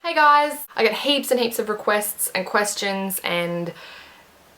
Hey guys! I get heaps and heaps of requests and questions and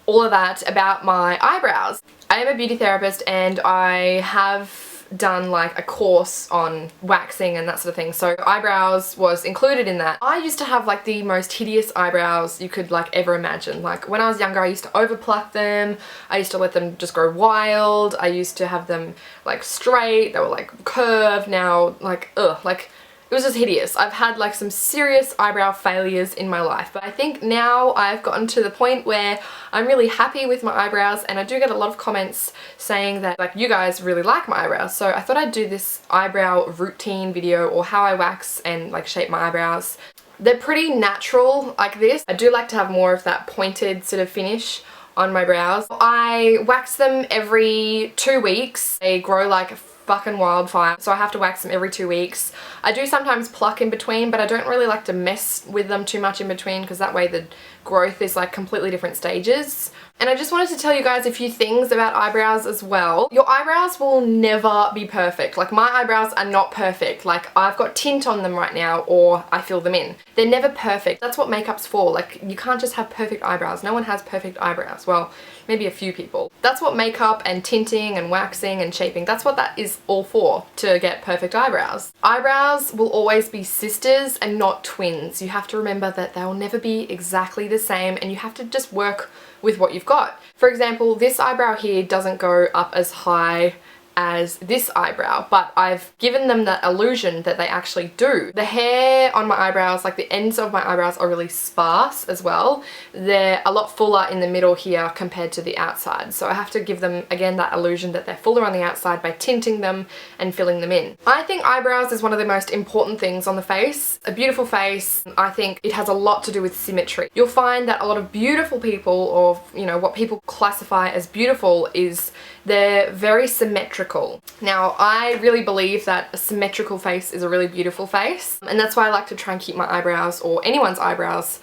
all of that about my eyebrows. I am a beauty therapist and I have done like a course on waxing and that sort of thing, so eyebrows was included in that. I used to have like the most hideous eyebrows you could like ever imagine. Like when I was younger I used to overpluck them, I used to let them just grow wild, I used to have them like straight, they were like curved, now like ugh, like it was just hideous. I've had like some serious eyebrow failures in my life, but I think now I've gotten to the point where I'm really happy with my eyebrows, and I do get a lot of comments saying that like you guys really like my eyebrows, so I thought I'd do this eyebrow routine video, or how I wax and like shape my eyebrows. They're pretty natural like this. I do like to have more of that pointed sort of finish on my brows. I wax them every 2 weeks. They grow like fucking wildfire, so I have to wax them every 2 weeks. I do sometimes pluck in between, but I don't really like to mess with them too much in between, because that way the growth is like completely different stages. And I just wanted to tell you guys a few things about eyebrows as well. Your eyebrows will never be perfect. Like my eyebrows are not perfect. Like I've got tint on them right now, or I fill them in. They're never perfect. That's what makeup's for. Like you can't just have perfect eyebrows. No one has perfect eyebrows. Well, maybe a few people. That's what makeup and tinting and waxing and shaping, that's what that is all for, to get perfect eyebrows. Eyebrows will always be sisters and not twins. You have to remember that they'll never be exactly the same, and you have to just work with what you've got. For example, this eyebrow here doesn't go up as high as this eyebrow, but I've given them that illusion that they actually do. The hair on my eyebrows, like the ends of my eyebrows, are really sparse as well. They're a lot fuller in the middle here compared to the outside, so I have to give them again that illusion that they're fuller on the outside by tinting them and filling them in. I think eyebrows is one of the most important things on the face. A beautiful face, I think it has a lot to do with symmetry. You'll find that a lot of beautiful people, or you know what people classify as beautiful, is they're very symmetrical. Now, I really believe that a symmetrical face is a really beautiful face, and that's why I like to try and keep my eyebrows, or anyone's eyebrows,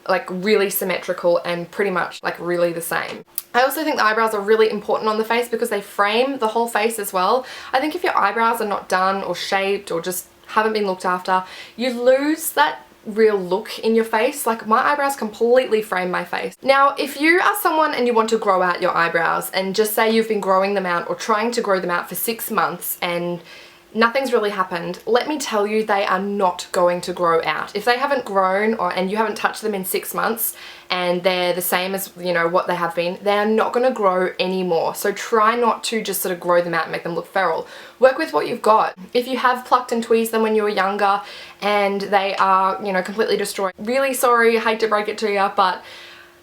like really symmetrical and pretty much like really the same. I also think the eyebrows are really important on the face because they frame the whole face as well. I think if your eyebrows are not done or shaped or just haven't been looked after, you lose that real look in your face. Like my eyebrows completely frame my face. Now, if you are someone and you want to grow out your eyebrows, and just say you've been growing them out or trying to grow them out for 6 months and nothing's really happened, let me tell you, they are not going to grow out. If they haven't grown, and you haven't touched them in 6 months and they're the same as, you know, what they have been, they're not going to grow anymore. So try not to just sort of grow them out and make them look feral. Work with what you've got. If you have plucked and tweezed them when you were younger and they are, you know, completely destroyed, really sorry, I hate to break it to you, but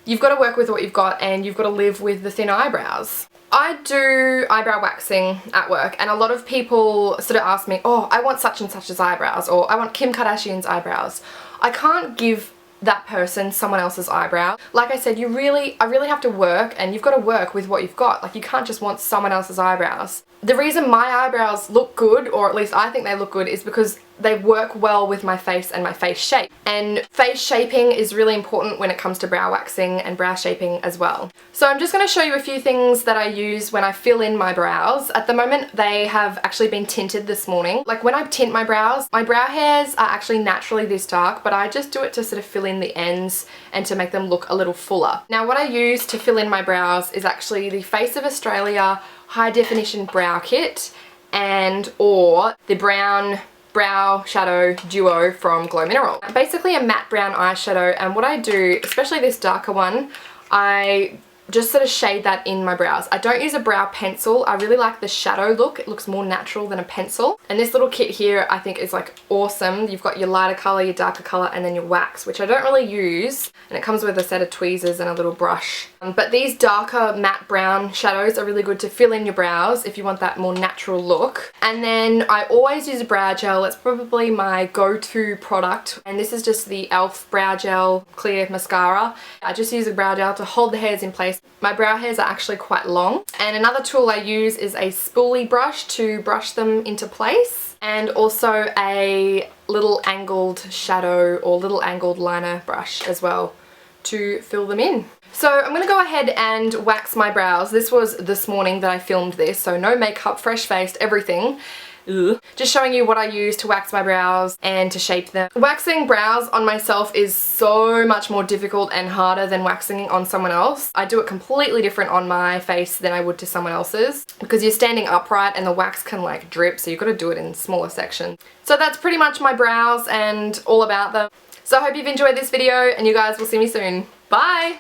you've got to work with what you've got, and you've got to live with the thin eyebrows. I do eyebrow waxing at work, and a lot of people sort of ask me, oh, I want such and such's eyebrows, or I want Kim Kardashian's eyebrows. I can't give that person someone else's eyebrow. Like I said, I really have to work, and you've got to work with what you've got. Like you can't just want someone else's eyebrows. The reason my eyebrows look good, or at least I think they look good, is because they work well with my face and my face shape. And face shaping is really important when it comes to brow waxing and brow shaping as well. So I'm just going to show you a few things that I use when I fill in my brows. At the moment, they have actually been tinted this morning. Like when I tint my brow hairs are actually naturally this dark, but I just do it to sort of fill in the ends and to make them look a little fuller. Now, what I use to fill in my brows is actually the Face of Australia High Definition Brow Kit, and or the Brown Brow Shadow Duo from Glow Mineral. Basically a matte brown eyeshadow, and what I do, especially this darker one, I just sort of shade that in my brows. I don't use a brow pencil. I really like the shadow look. It looks more natural than a pencil. And this little kit here I think is like awesome. You've got your lighter color, your darker color, and then your wax, which I don't really use. And it comes with a set of tweezers and a little brush. But these darker matte brown shadows are really good to fill in your brows if you want that more natural look. And then I always use a brow gel. It's probably my go-to product. And this is just the e.l.f. Brow Gel Clear Mascara. I just use a brow gel to hold the hairs in place. My brow hairs are actually quite long. And another tool I use is a spoolie brush to brush them into place. And also a little angled shadow or little angled liner brush as well to fill them in. So I'm going to go ahead and wax my brows. This was this morning that I filmed this, so no makeup, fresh faced, everything. Ugh. Just showing you what I use to wax my brows and to shape them. Waxing brows on myself is so much more difficult and harder than waxing on someone else. I do it completely different on my face than I would to someone else's because you're standing upright and the wax can like drip, so you've got to do it in smaller sections. So that's pretty much my brows and all about them. So I hope you've enjoyed this video and you guys will see me soon. Bye!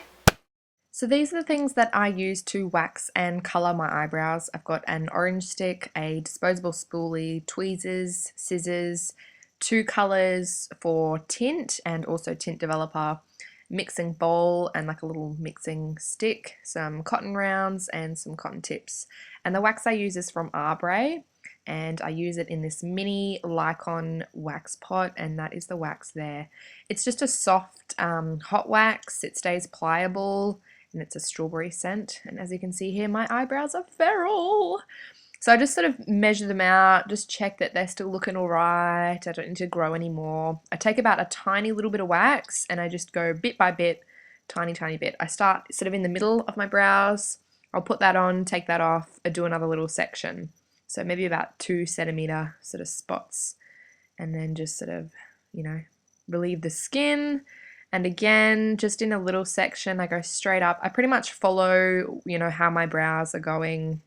So these are the things that I use to wax and colour my eyebrows. I've got an orange stick, a disposable spoolie, tweezers, scissors, 2 colours for tint and also tint developer, mixing bowl and like a little mixing stick, some cotton rounds and some cotton tips. And the wax I use is from Eyebrow and I use it in this mini Lycon wax pot, and that is the wax there. It's just a soft hot wax, it stays pliable, and it's a strawberry scent, and as you can see here my eyebrows are feral. So I just sort of measure them out, just check that they're still looking alright, I don't need to grow anymore. I take about a tiny little bit of wax and I just go bit by bit, tiny bit. I start sort of in the middle of my brows, I'll put that on, take that off, I do another little section. So maybe about 2 centimeter sort of spots, and then just sort of, you know, relieve the skin. And again, just in a little section, I go straight up. I pretty much follow, you know, how my brows are going.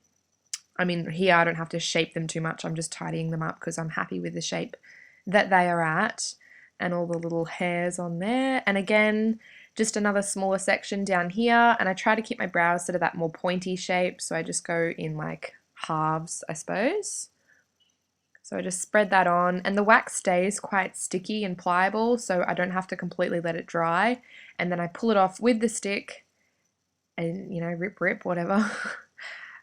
I mean, here I don't have to shape them too much. I'm just tidying them up because I'm happy with the shape that they are at and all the little hairs on there. And again, just another smaller section down here. And I try to keep my brows sort of that more pointy shape. So I just go in like halves, I suppose. So I just spread that on, and the wax stays quite sticky and pliable, so I don't have to completely let it dry. And then I pull it off with the stick and, you know, rip, whatever.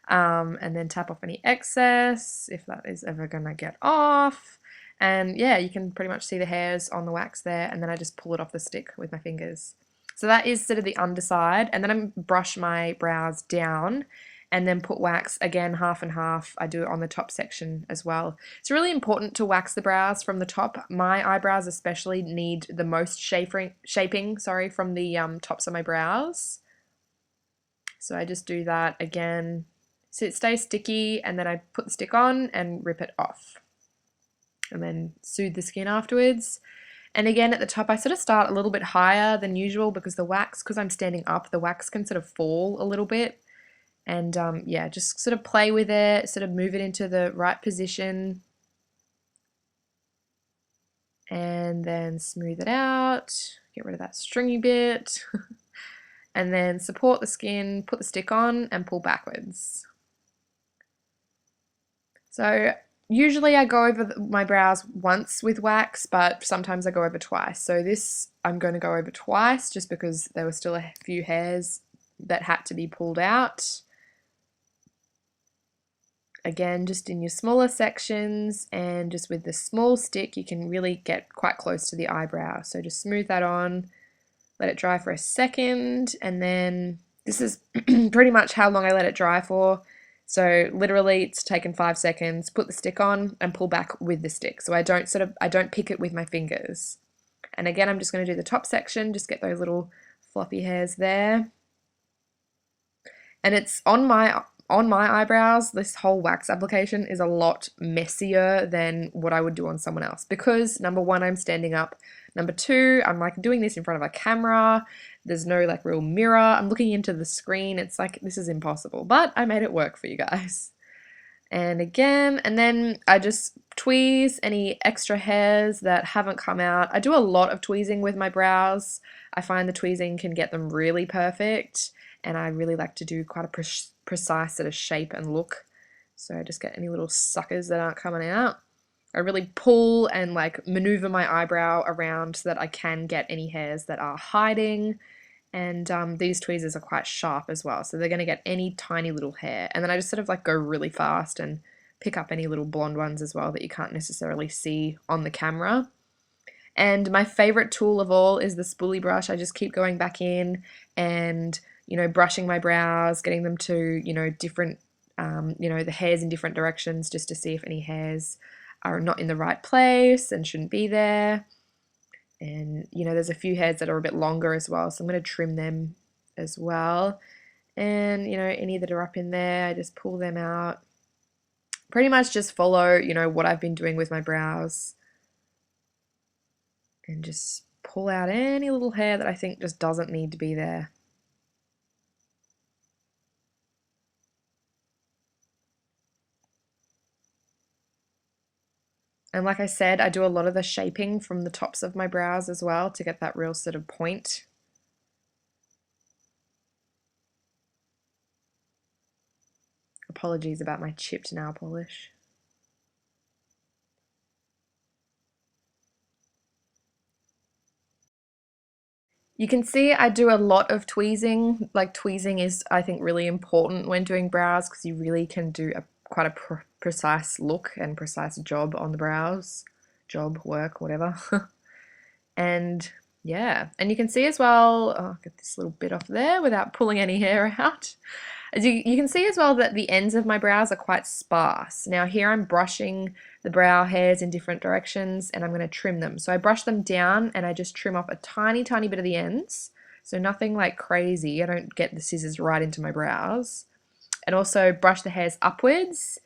And then tap off any excess, if that is ever gonna get off. And yeah, you can pretty much see the hairs on the wax there, and then I just pull it off the stick with my fingers. So that is sort of the underside, and then I brush my brows down and then put wax, again, half and half. I do it on the top section as well. It's really important to wax the brows from the top. My eyebrows especially need the most shaping from the tops of my brows. So I just do that again. So it stays sticky, and then I put the stick on and rip it off. And then soothe the skin afterwards. And again, at the top, I sort of start a little bit higher than usual because the wax, because I'm standing up, the wax can sort of fall a little bit. And yeah, just sort of play with it, sort of move it into the right position. And then smooth it out, get rid of that stringy bit. And then support the skin, put the stick on and pull backwards. So usually I go over my brows once with wax, but sometimes I go over twice. So this I'm going to go over twice just because there were still a few hairs that had to be pulled out. Again, just in your smaller sections, and just with the small stick you can really get quite close to the eyebrow. So just smooth that on, let it dry for a second, and then this is pretty much how long I let it dry for. So literally it's taken 5 seconds, put the stick on and pull back with the stick. So I don't pick it with my fingers. And again, I'm just going to do the top section, just get those little floppy hairs there. And it's on my eyebrows, this whole wax application is a lot messier than what I would do on someone else because number one, I'm standing up. Number two, I'm like doing this in front of a camera. There's no like real mirror. I'm looking into the screen. It's like, this is impossible, but I made it work for you guys. And again, and then I just tweeze any extra hairs that haven't come out. I do a lot of tweezing with my brows. I find the tweezing can get them really perfect, and I really like to do quite a precise sort of shape and look. So I just get any little suckers that aren't coming out. I really pull and like maneuver my eyebrow around so that I can get any hairs that are hiding. And these tweezers are quite sharp as well, so they're going to get any tiny little hair. And then I just sort of like go really fast and pick up any little blonde ones as well that you can't necessarily see on the camera. And my favorite tool of all is the spoolie brush. I just keep going back in and, you know, brushing my brows, getting them to, you know, different, you know, the hairs in different directions just to see if any hairs are not in the right place and shouldn't be there. And, you know, there's a few hairs that are a bit longer as well, so I'm going to trim them as well. And, you know, any that are up in there, I just pull them out. pretty much just follow, you know, what I've been doing with my brows and just pull out any little hair that I think just doesn't need to be there. And like I said, I do a lot of the shaping from the tops of my brows as well to get that real sort of point. Apologies about my chipped nail polish. You can see I do a lot of tweezing. Like tweezing is, I think, really important when doing brows because you really can do quite a precise look and precise job on the brows. Job, work, whatever. And yeah, and you can see as well, oh, get this little bit off there without pulling any hair out. As you can see as well that the ends of my brows are quite sparse. Now here I'm brushing the brow hairs in different directions and I'm going to trim them. So I brush them down and I just trim off a tiny, tiny bit of the ends. So nothing like crazy. I don't get the scissors right into my brows. And also brush the hairs upwards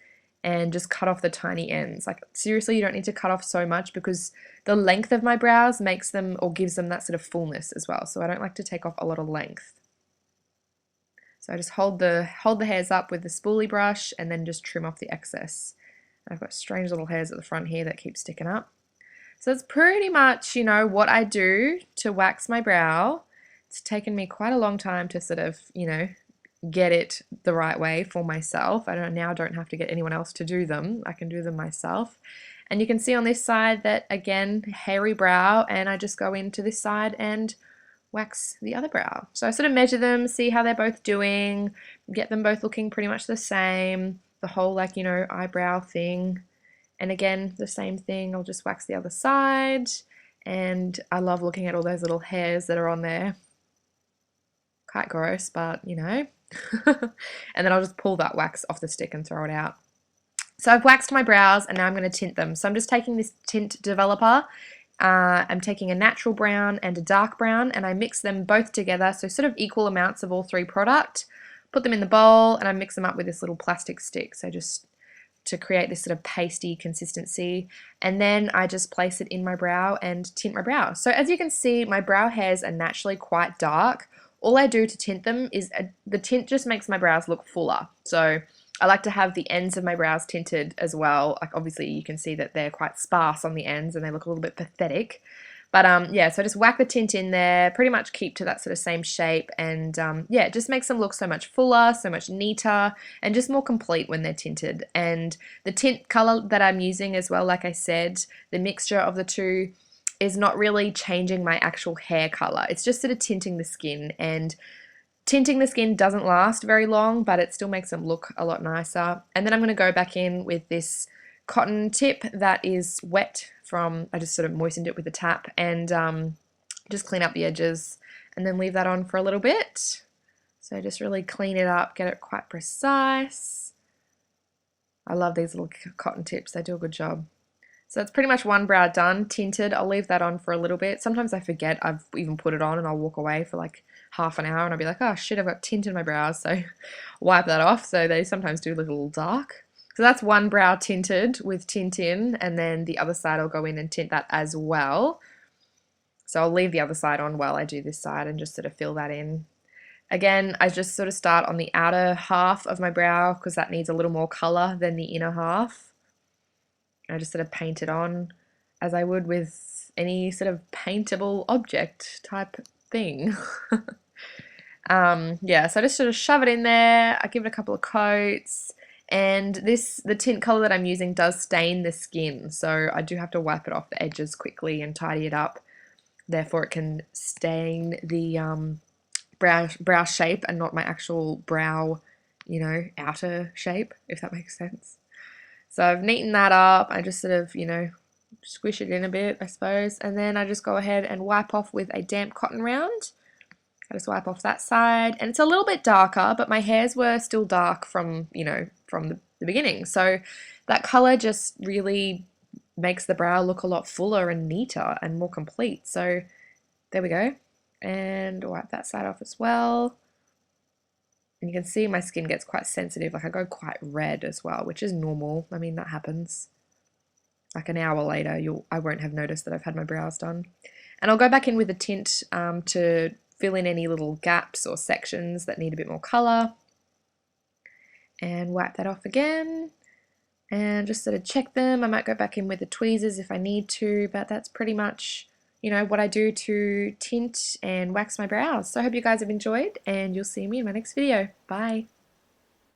and just cut off the tiny ends. Like seriously, you don't need to cut off so much because the length of my brows makes them or gives them that sort of fullness as well. So I don't like to take off a lot of length. So I just hold the hairs up with the spoolie brush and then just trim off the excess. I've got strange little hairs at the front here that keep sticking up. So that's pretty much, you know, what I do to wax my brow. It's taken me quite a long time to sort of, you know, get it the right way for myself. I now don't have to get anyone else to do them. I can do them myself. And you can see on this side that, again, hairy brow, and I just go into this side and wax the other brow. So I sort of measure them, see how they're both doing, get them both looking pretty much the same, the whole like, you know, eyebrow thing. And again, the same thing, I'll just wax the other side. And I love looking at all those little hairs that are on there. Quite gross, but you know. And then I'll just pull that wax off the stick and throw it out. So I've waxed my brows and now I'm going to tint them. So I'm just taking this tint developer. I'm taking a natural brown and a dark brown and I mix them both together, so sort of equal amounts of all three product. Put them in the bowl and I mix them up with this little plastic stick, so just to create this sort of pasty consistency. And then I just place it in my brow and tint my brow. So as you can see, my brow hairs are naturally quite dark. All I do to tint them is the tint just makes my brows look fuller. So I like to have the ends of my brows tinted as well. Like obviously you can see that they're quite sparse on the ends and they look a little bit pathetic. But yeah, so I just whack the tint in there, pretty much keep to that sort of same shape, and yeah, it just makes them look so much fuller, so much neater, and just more complete when they're tinted. And the tint color that I'm using as well, like I said, the mixture of the two is not really changing my actual hair color. It's just sort of tinting the skin, and tinting the skin doesn't last very long, but it still makes them look a lot nicer. And then I'm going to go back in with this cotton tip that is wet from, I just sort of moistened it with a tap, and just clean up the edges and then leave that on for a little bit. So just really clean it up, get it quite precise. I love these little cotton tips, they do a good job. So that's pretty much one brow done, tinted. I'll leave that on for a little bit. Sometimes I forget I've even put it on and I'll walk away for like half an hour and I'll be like, oh shit, I've got tint in my brows, so wipe that off. So they sometimes do look a little dark. So that's one brow tinted with tint in, and then the other side I'll go in and tint that as well. So I'll leave the other side on while I do this side and just sort of fill that in. Again, I just sort of start on the outer half of my brow because that needs a little more color than the inner half. I just sort of paint it on as I would with any sort of paintable object type thing. Yeah, so I just sort of shove it in there, I give it a couple of coats, and the tint color that I'm using does stain the skin, so I do have to wipe it off the edges quickly and tidy it up. Therefore it can stain the brow shape and not my actual brow, you know, outer shape, if that makes sense. So I've neatened that up, I just sort of, you know, squish it in a bit, I suppose, and then I just go ahead and wipe off with a damp cotton round. I just wipe off that side, and it's a little bit darker, but my hairs were still dark from, you know, from the beginning. So that color just really makes the brow look a lot fuller and neater and more complete. So there we go. And wipe that side off as well. And you can see my skin gets quite sensitive, like I go quite red as well, which is normal. I mean, that happens. Like an hour later, I won't have noticed that I've had my brows done. And I'll go back in with a tint to fill in any little gaps or sections that need a bit more colour. And wipe that off again. And just sort of check them. I might go back in with the tweezers if I need to, but that's pretty much, you know, what I do to tint and wax my brows. So I hope you guys have enjoyed, and you'll see me in my next video. Bye.